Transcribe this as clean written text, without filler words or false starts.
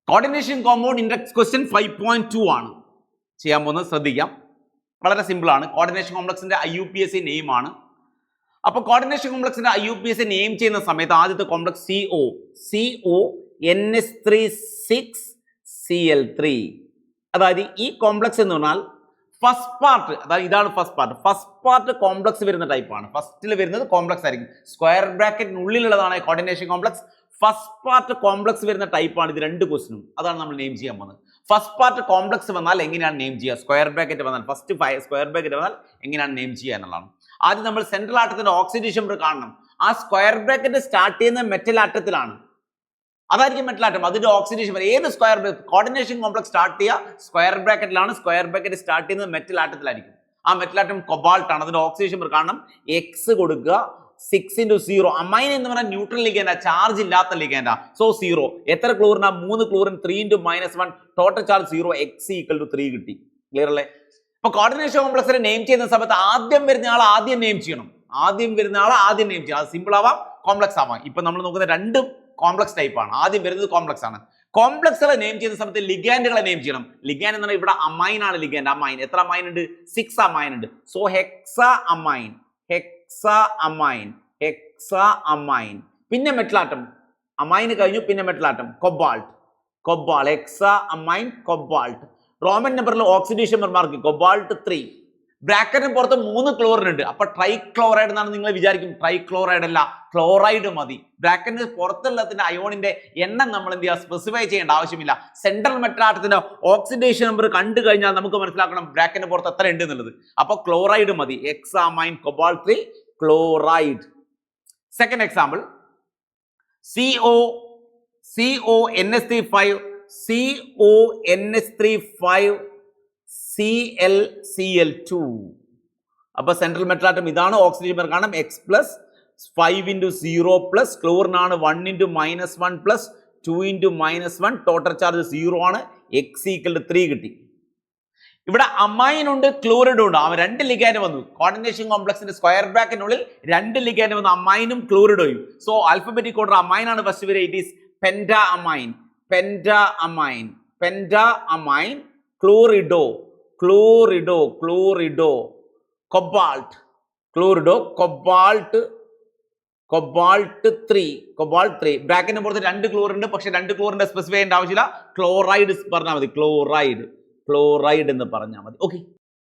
Coordination compound index question 5.2 ആണ് ചെയ്യാൻ പോകുന്നത്. ശ്രദ്ധിക്കാം, വളരെ സിമ്പിൾ ആണ്. കോർഡിനേഷൻ കോംപ്ലക്സിന്റെ IUPAC നെയിം ആണ്. അപ്പോൾ കോർഡിനേഷൻ കോംപ്ലക്സിന്റെ IUPAC നെയിം ചെയ്യുന്ന സമയത്ത് ആദ്യത്തെ കോംപ്ലക്സ് CONS36Cl3. അതായത് ഈ കോംപ്ലക്സ് എന്ന് പറഞ്ഞാൽ ഫസ്റ്റ് പാർട്ട്, അതായത് ഇതാണ് ഫസ്റ്റ് പാർട്ട് കോംപ്ലക്സ് വരുന്ന ടൈപ്പാണ്. ഫസ്റ്റിൽ വരുന്നത് കോംപ്ലക്സ് ആയിരിക്കും. സ്ക്വയർ ബ്രാക്കറ്റിനുള്ളിലുള്ളതാണ് coordination complex. First part complex വരുന്ന ടൈപ്പാണ് ഇത് രണ്ട് ക്വസ്റ്റിനും. അതാണ് നമ്മൾ നെയിം ചെയ്യാൻ പോകുന്നത്. ഫസ്റ്റ് പാർട്ട് കോംപ്ലക്സ് വന്നാൽ എങ്ങനെയാണ് നെയിം ചെയ്യുക, സ്ക്വയർ ബ്രാക്കറ്റ് വന്നാൽ ഫസ്റ്റ് സ്ക്വയർ ബ്രാക്കറ്റ് വന്നാൽ എങ്ങനെയാണ് നെയിം ചെയ്യുക എന്നുള്ളതാണ്. ആദ്യം നമ്മൾ സെൻട്രൽ ആറ്റത്തിന്റെ ഓക്സിഡേഷൻ കാണണം. ആ സ്ക്വയർ ബ്രാക്കറ്റ് സ്റ്റാർട്ട് ചെയ്യുന്ന മെറ്റൽ ആറ്റത്തിലാണ്, അതായിരിക്കും മെറ്റൽ ആറ്റം. അതിന്റെ ഓക്സിഡേഷൻ ഏത് സ്ക്വയർ കോർഡിനേഷൻ കോംപ്ലക്സ് സ്റ്റാർട്ട് ചെയ്യുക സ്ക്വയർ ബ്രാക്കറ്റിലാണ്. സ്ക്വയർ ബ്രാക്കറ്റ് സ്റ്റാർട്ട് ചെയ്യുന്നത് മെറ്റൽ ആറ്റത്തിലായിരിക്കും. ആ മെറ്റൽ ആറ്റം കൊബാൾട്ട് ആണ്. അതിന്റെ ഓക്സിഡേഷൻ കാണണം. X കൊടുക്കുക, 6 × 0. അമൈൻ എന്ന് പറഞ്ഞാൽ ന്യൂട്രൽ ലിഗൻഡാ, ചാർജ് ഇല്ലാത്ത ലിഗൻഡാ. സോ 0. എത്ര ക്ലോറിനാ? 3 ക്ലോറിൻ. 3 × -1 total charge 0. X = 3 കിട്ടി. ക്ലിയർ അല്ലേ? അപ്പൊ കോർഡിനേഷൻ കോംപ്ലക്സിനെ നെയിം ചെയ്യുന്ന സമയത്ത് ആദ്യം വരുന്ന ആൾ ആദ്യം നെയിം ചെയ്യണം. അത് സിമ്പിൾ ആവാം, കോംപ്ലക്സ് ആവാം. ഇപ്പൊ നമ്മൾ നോക്കുന്ന രണ്ടും കോംപ്ലക്സ് ടൈപ്പ് ആണ്. ആദ്യം വരുന്നത് കോംപ്ലക്സ് ആണ്. കോംപ്ലക്സുകളെ നെയിം ചെയ്യുന്ന സമയത്ത് ലിഗാൻഡുകളെ നെയിം ചെയ്യണം. ലിഗാൻഡ് എന്ന് പറഞ്ഞാൽ ഇവിടെ അമൈൻ ആണ് ലിഗാൻഡ്. അമൈൻ എത്ര അമൈൻ ഉണ്ട്? 6 അമൈൻ ഉണ്ട്. So hexa amine. പിന്നെ മെറ്റലാറ്റം, അമൈൻ കഴിഞ്ഞു, പിന്നെ metal atom cobalt. Hexa amine cobalt. Roman നമ്പറിൽ ഓക്സിഡേഷൻ മാർക്ക് കൊബാൾട്ട് 3. ബ്രാക്കറ്റിന് പുറത്ത് 3 ക്ലോറിൻ ഉണ്ട്. അപ്പൊ ട്രൈക്ലോറൈഡ് എന്നാണ് നിങ്ങൾ വിചാരിക്കും. ട്രൈക്ലോറൈഡ് അല്ല, ക്ലോറൈഡ് മതി. ബ്രാക്കറ്റിന് പുറത്തുള്ളതിന്റെ അയോണിന്റെ എണ്ണം നമ്മൾ എന്ത് ചെയ്യുക, സ്പെസിഫൈ ചെയ്യേണ്ട ആവശ്യമില്ല. സെൻട്രൽ മെറ്റലാറ്റത്തിന്റെ ഓക്സിഡേഷൻ നമ്പർ കണ്ടു കഴിഞ്ഞാൽ നമുക്ക് മനസ്സിലാക്കണം ബ്രാക്കറ്റിന് പുറത്ത് എത്ര ഉണ്ട് എന്നുള്ളത്. അപ്പൊ ക്ലോറൈഡ് മതി. Hexamine cobalt 3 chloride. Second example CONS35 ClCl2. അപ്പൊ സെൻട്രൽ മെറ്റലാറ്റം ഇതാണ്. ഓക്സിജൻ കാണാം. X + 5 × 0 ക്ലോറിനാണ് 1 × -1 2 × -1 ടോട്ടൽ ചാർജ് 0 ആണ്. X = 3 കിട്ടി. ഇവിടെ അമൈൻ ഉണ്ട്, ക്ലോറിഡും ഉണ്ട്. അവ രണ്ട് ലിഗാൻഡ് വന്നു. കോർഡിനേഷൻ കോംപ്ലക്സിന്റെ സ്ക്വയർ ബ്രാക്കറ്റിനുള്ളിൽ രണ്ട് ലിഗാൻഡ് വന്നു, അമൈനും ക്ലോറിഡോയും. സോ ആൽഫബറ്റിക് ഓർഡർ അമൈൻ ആണ് ഫസ്റ്റ് വരിക. It is penta amine, chlorido, cobalt 3. ബ്രാക്കറ്റിന് പുറത്ത് 2 ക്ലോറിൻ ഉണ്ട്. പക്ഷെ 2 ക്ലോറിന്റെ സ്പെസിഫൈ ചെയ്യേണ്ട ആവശ്യമില്ല. ക്ലോറൈഡ് പറഞ്ഞാൽ മതി. ക്ലോറൈഡ് എന്ന് പറഞ്ഞാൽ മതി. ഓക്കെ.